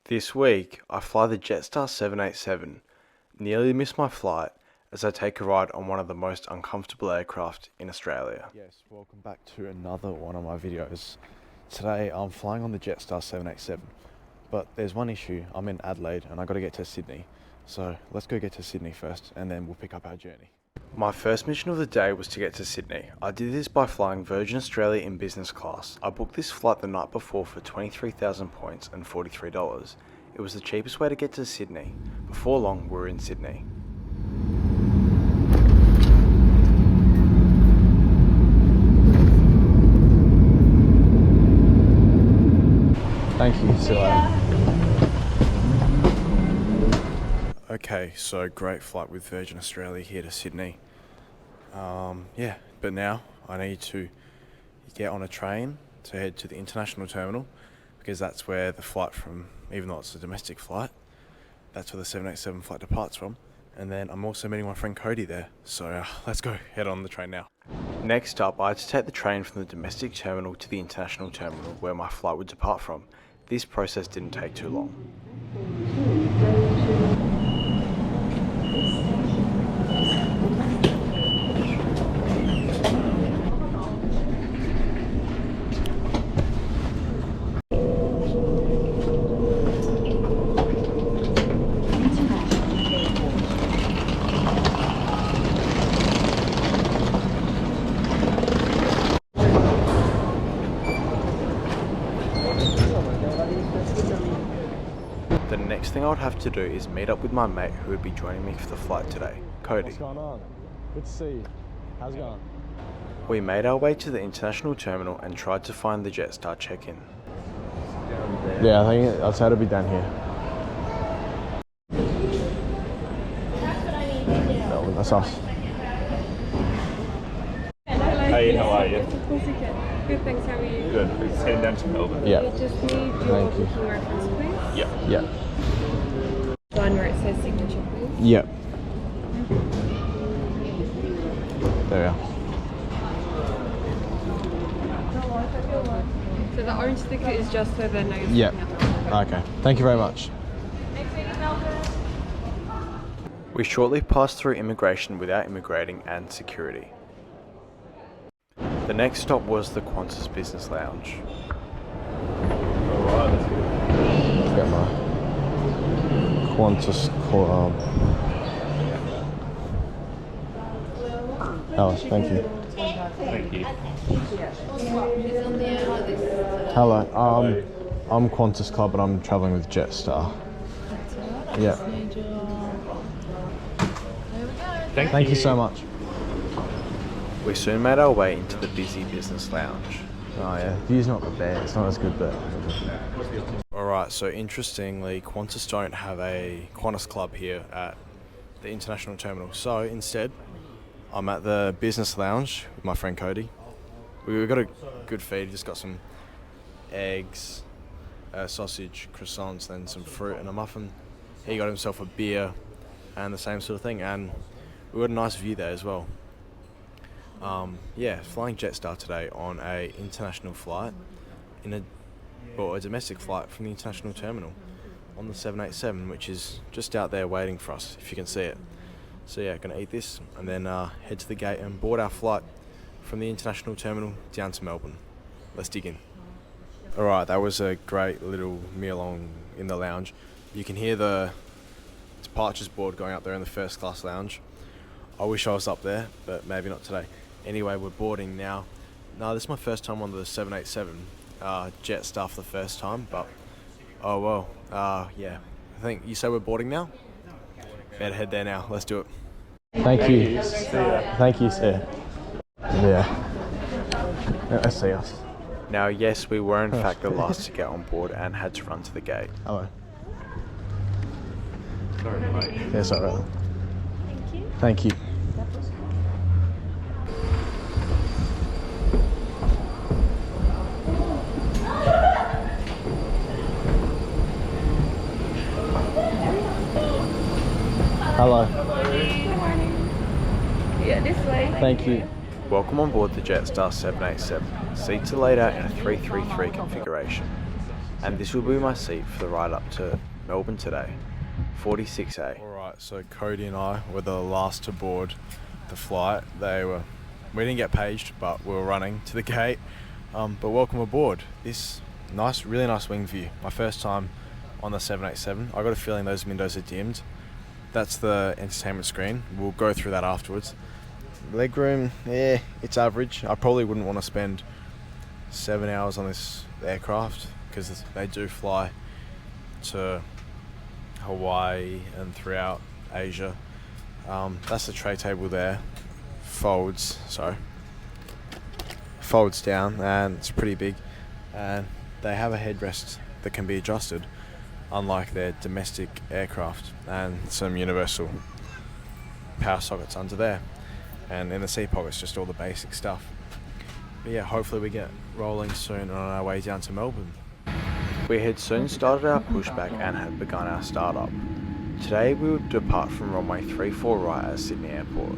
This week, I fly the Jetstar 787, nearly miss my flight as I take a ride on one of the most uncomfortable aircraft in Australia. Yes, welcome back to another one of my videos. Today I'm flying on the Jetstar 787, but there's one issue. I'm in Adelaide and I got to get to Sydney. So let's go get to Sydney first and then we'll pick up our journey. My first mission of the day was to get to Sydney. I did this by flying Virgin Australia in business class. I booked this flight the night before for 23,000 points and $43. It was the cheapest way to get to Sydney. Before long, we were in Sydney. Thank you, see you later. Okay, so great flight with Virgin Australia here to Sydney. But now I need to get on a train to head to the international terminal because that's where the flight from, even though it's a domestic flight, that's where the 787 flight departs from. And then I'm also meeting my friend Cody there. So let's go head on the train now. Next up, I had to take the train from the domestic terminal to the international terminal where my flight would depart from. This process didn't take too long. The next thing I would have to do is meet up with my mate who would be joining me for the flight today, Cody. What's going on? Good to see you. How's it going? We made our way to the international terminal and tried to find the Jetstar check-in. Yeah, I think I'd say it'll be down here. Melbourne, that's us. Hey, how are you? Good, thanks. How are you? Good. It's heading down to Melbourne. Yeah. You just need your Thank you. booking reference, please. Yeah. Yeah. One where it says signature, please. Yep. There we are. So the orange sticker is just so they know you're Yep. picking up. Okay. Thank you very much. We shortly passed through immigration without immigrating and security. The next stop was the Qantas Business Lounge. Alright, that's good. Get my Qantas club. Oh, thank you. Thank you. Hello. I'm Qantas Club, and I'm travelling with Jetstar. Yeah. Thank you so much. We soon made our way into the busy business lounge. Oh yeah, view's not the best. It's not as good, but. Alright, so interestingly, Qantas don't have a Qantas Club here at the international terminal. So instead, I'm at the business lounge with my friend Cody. We got a good feed, just got some eggs, sausage, croissants, then some fruit and a muffin. He got himself a beer and the same sort of thing, and we got a nice view there as well. Flying Jetstar today on a international flight a domestic flight from the international terminal on the 787, which is just out there waiting for us, if you can see it. So yeah, gonna eat this and then head to the gate and board our flight from the international terminal down to Melbourne. Let's dig in. Alright, that was a great little meal in the lounge. You can hear the departures board going up there in the first class lounge. I wish I was up there, but maybe not today. Anyway, we're boarding now. No, this is my first time on the 787. Jetstar for the first time, but oh well. I think you say we're boarding now? Better head there now. Let's do it. Thank you. Thank you, sir. Yeah. Let's see us. Now, yes, we were in fact the last to get on board and had to run to the gate. Hello. Sorry, mate. Yes, alright. Thank you. Thank you. Hello. Good morning. Yeah, this way. Thank you. Welcome on board the Jetstar 787. Seats are laid out in a 333 configuration. and this will be my seat for the ride up to Melbourne today, 46A. Alright, so Cody and I were the last to board the flight. We didn't get paged, but we were running to the gate. But welcome aboard. This really nice wing view. My first time on the 787. I got a feeling those windows are dimmed. That's the entertainment screen. We'll go through that afterwards. Legroom, it's average. I probably wouldn't want to spend 7 hours on this aircraft because they do fly to Hawaii and throughout Asia. That's the tray table there. Folds down, and it's pretty big, and they have a headrest that can be adjusted, unlike their domestic aircraft, and some universal power sockets under there, and in the seat pockets just all the basic stuff. But yeah, hopefully we get rolling soon on our way down to Melbourne. We had soon started our pushback and had begun our startup. Today we would depart from runway 34 right at Sydney Airport.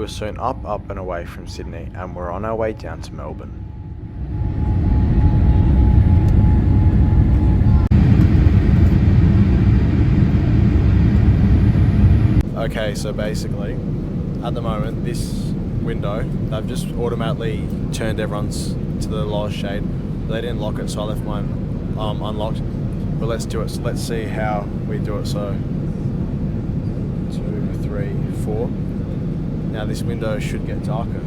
Soon up and away from Sydney, and we're on our way down to Melbourne. Okay, so basically, at the moment, this window, they've just automatically turned everyone's to the lowest shade. They didn't lock it, so I left mine unlocked. But let's do it. So let's see how we do it. So 2, 3, 4. Now this window should get darker.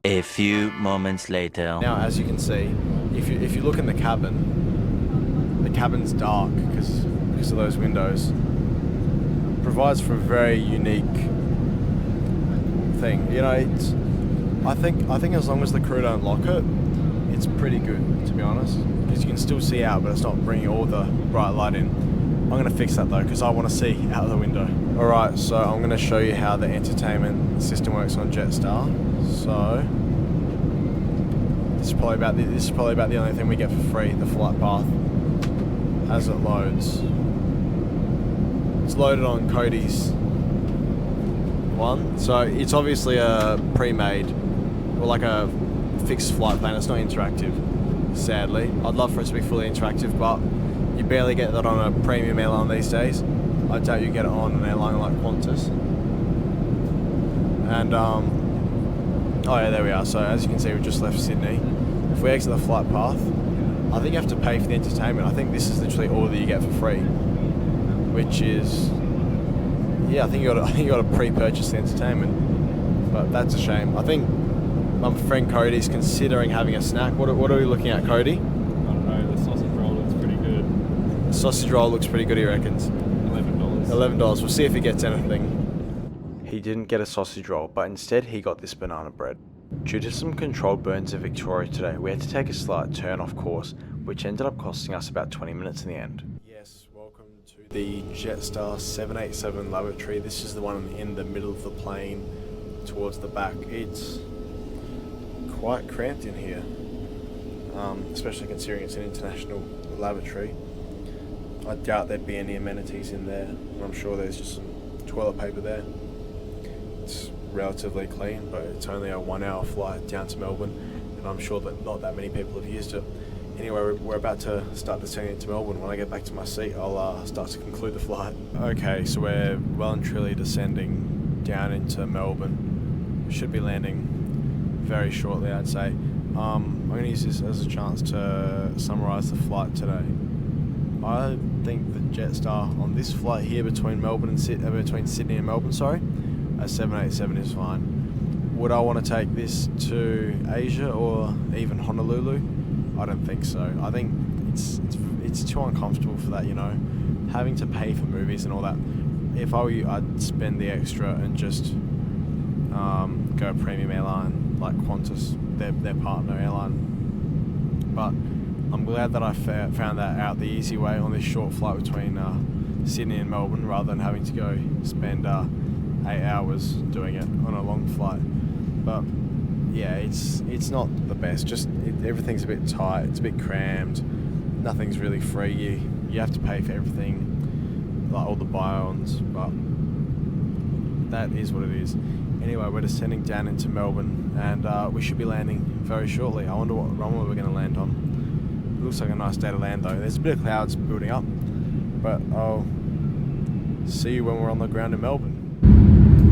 A few moments later. Now, as you can see, if you look in the cabin's dark because of those windows. It provides for a very unique thing. You know, I think as long as the crew don't lock it, it's pretty good, to be honest, because you can still see out, but it's not bringing all the bright light in. I'm going to fix that though, because I want to see out of the window. Alright, so I'm going to show you how the entertainment system works on Jetstar. So, this is probably about the only thing we get for free, the flight path, as it loads. It's loaded on Cody's one, so it's obviously a pre-made, or like a fixed flight plan. It's not interactive, sadly. I'd love for it to be fully interactive, but you barely get that on a premium airline these days. I doubt you get it on an airline like Qantas. And oh yeah, there we are. So as you can see, we just left Sydney. If we exit the flight path, I think you have to pay for the entertainment. I think this is literally all that you get for free, which is, yeah, I think you got to pre-purchase the entertainment. But that's a shame. I think my friend Cody's considering having a snack. What are we looking at, Cody? I don't know, the sausage roll looks pretty good. The sausage roll looks pretty good, he reckons. $11. $11. We'll see if he gets anything. He didn't get a sausage roll, but instead he got this banana bread. Due to some controlled burns in Victoria today, we had to take a slight turn off course, which ended up costing us about 20 minutes in the end. Yes, welcome to the Jetstar 787 lavatory. This is the one in the middle of the plane towards the back. It's quite cramped in here, especially considering it's an international lavatory. I doubt there'd be any amenities in there. I'm sure there's just some toilet paper there. It's relatively clean, but it's only a 1 hour flight down to Melbourne. and I'm sure that not that many people have used it. Anyway, we're about to start descending into Melbourne. When I get back to my seat, I'll start to conclude the flight. Okay, so we're well and truly descending down into Melbourne. We should be landing very shortly, I'd say. I'm going to use this as a chance to summarise the flight today. I think that Jetstar on this flight here between between Sydney and Melbourne, a 787 is fine. Would I want to take this to Asia or even Honolulu? I don't think so. I think it's too uncomfortable for that, you know, having to pay for movies and all that. If I were you, I'd spend the extra and just go a premium airline like Qantas, their partner airline. But I'm glad that I found that out the easy way on this short flight between Sydney and Melbourne, rather than having to go spend 8 hours doing it on a long flight. But yeah, it's not the best. Everything's a bit tight. It's a bit crammed. Nothing's really free. You have to pay for everything, like all the buy-ons. But that is what it is. Anyway, we're descending down into Melbourne, and we should be landing very shortly. I wonder what runway we're going to land on. It looks like a nice day to land though. There's a bit of clouds building up, but I'll see you when we're on the ground in Melbourne.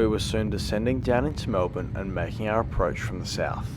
We were soon descending down into Melbourne and making our approach from the south.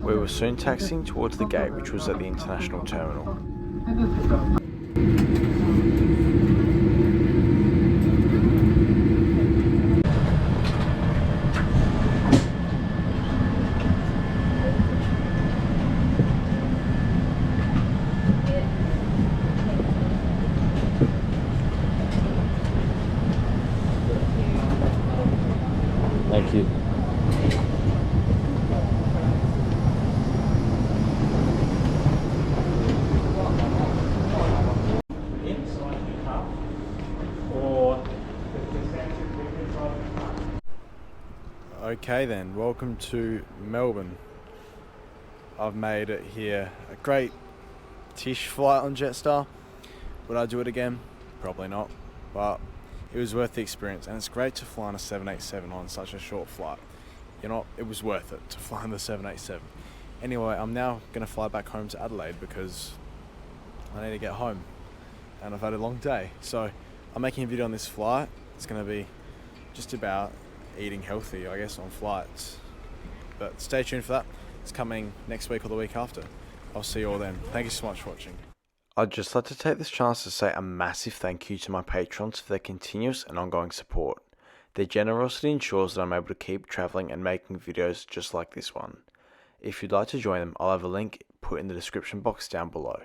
We were soon taxiing towards the gate, which was at the international terminal. Thank you. Okay then, welcome to Melbourne. I've made it here. A great Tish flight on Jetstar. Would I do it again? Probably not, but it was worth the experience, and it's great to fly on a 787 on such a short flight. It was worth it to fly on the 787. Anyway, I'm now going to fly back home to Adelaide because I need to get home, and I've had a long day. So I'm making a video on this flight. It's going to be just about eating healthy, I guess, on flights. But stay tuned for that. It's coming next week or the week after. I'll see you all then. Thank you so much for watching. I'd just like to take this chance to say a massive thank you to my patrons for their continuous and ongoing support. Their generosity ensures that I'm able to keep travelling and making videos just like this one. If you'd like to join them, I'll have a link put in the description box down below.